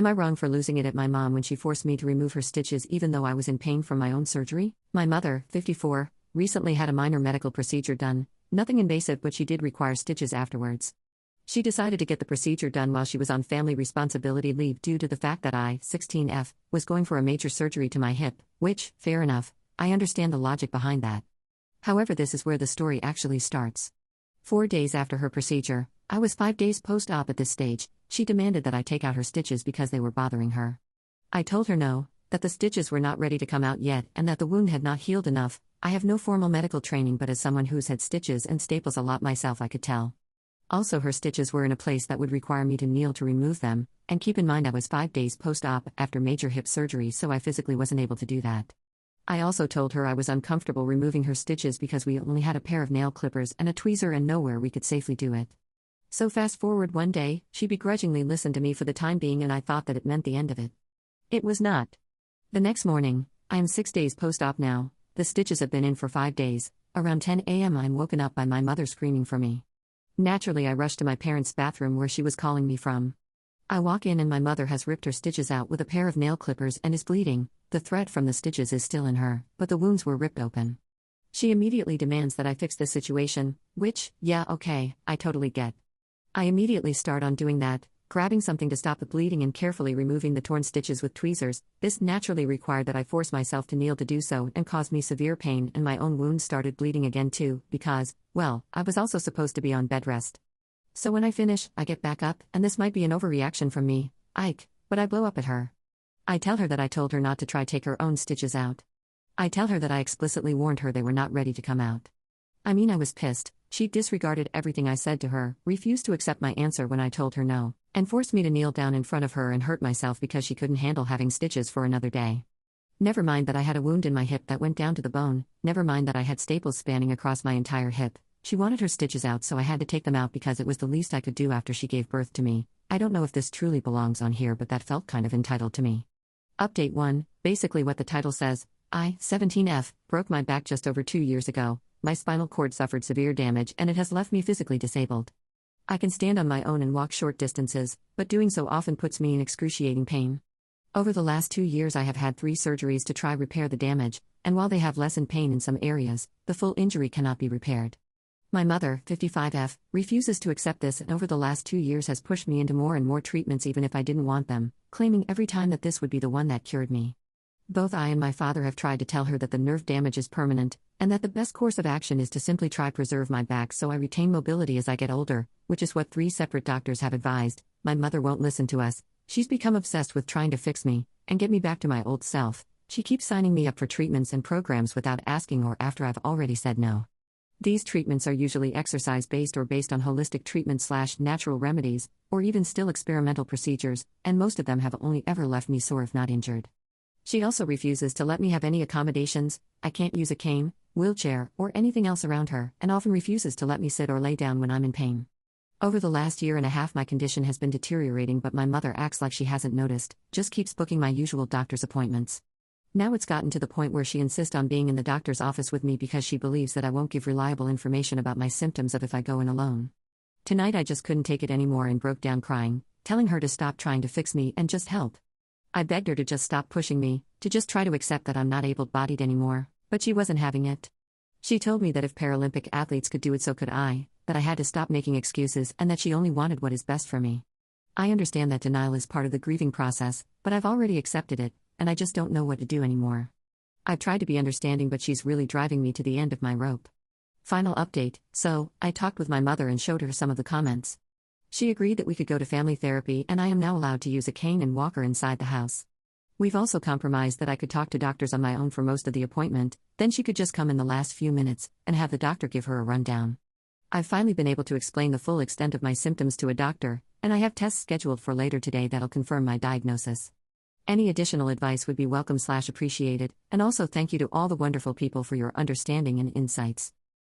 Am I wrong for losing it at my mom when she forced me to remove her stitches even though I was in pain from my own surgery? My mother, 54, recently had a minor medical procedure done, nothing invasive, but she did require stitches afterwards. She decided to get the procedure done while she was on family responsibility leave due to the fact that I, 16F, was going for a major surgery to my hip, which, fair enough, I understand the logic behind that. However, this is where the story actually starts. 4 days after her procedure, I was 5 days post-op at this stage, she demanded that I take out her stitches because they were bothering her. I told her no, that the stitches were not ready to come out yet and that the wound had not healed enough. I have no formal medical training, but as someone who's had stitches and staples a lot myself, I could tell. Also, her stitches were in a place that would require me to kneel to remove them, and keep in mind I was 5 days post-op after major hip surgery, so I physically wasn't able to do that. I also told her I was uncomfortable removing her stitches because we only had a pair of nail clippers and a tweezer and nowhere we could safely do it. So fast forward one day, she begrudgingly listened to me for the time being and I thought that it meant the end of it. It was not. The next morning, I am 6 days post-op now, the stitches have been in for 5 days, around 10 a.m. I'm woken up by my mother screaming for me. Naturally, I rushed to my parents' bathroom where she was calling me from. I walk in and my mother has ripped her stitches out with a pair of nail clippers and is bleeding. The thread from the stitches is still in her, but the wounds were ripped open. She immediately demands that I fix this situation, which, yeah, okay, I totally get. I immediately start on doing that, grabbing something to stop the bleeding and carefully removing the torn stitches with tweezers. This naturally required that I force myself to kneel to do so and caused me severe pain, and my own wounds started bleeding again too, because, well, I was also supposed to be on bed rest. So when I finish, I get back up, and this might be an overreaction from me, Ike, but I blow up at her. I tell her that I told her not to try take her own stitches out. I tell her that I explicitly warned her they were not ready to come out. I mean, I was pissed. She disregarded everything I said to her, refused to accept my answer when I told her no, and forced me to kneel down in front of her and hurt myself because she couldn't handle having stitches for another day. Never mind that I had a wound in my hip that went down to the bone, never mind that I had staples spanning across my entire hip. She wanted her stitches out, so I had to take them out because it was the least I could do after she gave birth to me. I don't know if this truly belongs on here, but that felt kind of entitled to me. Update 1, basically what the title says. I, 17F, broke my back just over 2 years ago. My spinal cord suffered severe damage and it has left me physically disabled. I can stand on my own and walk short distances, but doing so often puts me in excruciating pain. Over the last 2 years I have had 3 surgeries to try repair the damage, and while they have lessened pain in some areas, the full injury cannot be repaired. My mother, 55F, refuses to accept this and over the last 2 years has pushed me into more and more treatments even if I didn't want them, claiming every time that this would be the one that cured me. Both I and my father have tried to tell her that the nerve damage is permanent, and that the best course of action is to simply try preserve my back so I retain mobility as I get older, which is what 3 separate doctors have advised. My mother won't listen to us. She's become obsessed with trying to fix me and get me back to my old self. She keeps signing me up for treatments and programs without asking or after I've already said no. These treatments are usually exercise-based or based on holistic treatment/natural remedies, or even still experimental procedures, and most of them have only ever left me sore if not injured. She also refuses to let me have any accommodations. I can't use a cane, wheelchair, or anything else around her, and often refuses to let me sit or lay down when I'm in pain. Over the last year and a half my condition has been deteriorating, but my mother acts like she hasn't noticed, just keeps booking my usual doctor's appointments. Now it's gotten to the point where she insists on being in the doctor's office with me because she believes that I won't give reliable information about my symptoms if I go in alone. Tonight I just couldn't take it anymore and broke down crying, telling her to stop trying to fix me and just help. I begged her to just stop pushing me, to just try to accept that I'm not able-bodied anymore, but she wasn't having it. She told me that if Paralympic athletes could do it, so could I, that I had to stop making excuses and that she only wanted what is best for me. I understand that denial is part of the grieving process, but I've already accepted it, and I just don't know what to do anymore. I've tried to be understanding, but she's really driving me to the end of my rope. Final update, so, I talked with my mother and showed her some of the comments. She agreed that we could go to family therapy and I am now allowed to use a cane and walker inside the house. We've also compromised that I could talk to doctors on my own for most of the appointment, then she could just come in the last few minutes and have the doctor give her a rundown. I've finally been able to explain the full extent of my symptoms to a doctor, and I have tests scheduled for later today that'll confirm my diagnosis. Any additional advice would be welcome/appreciated, and also thank you to all the wonderful people for your understanding and insights.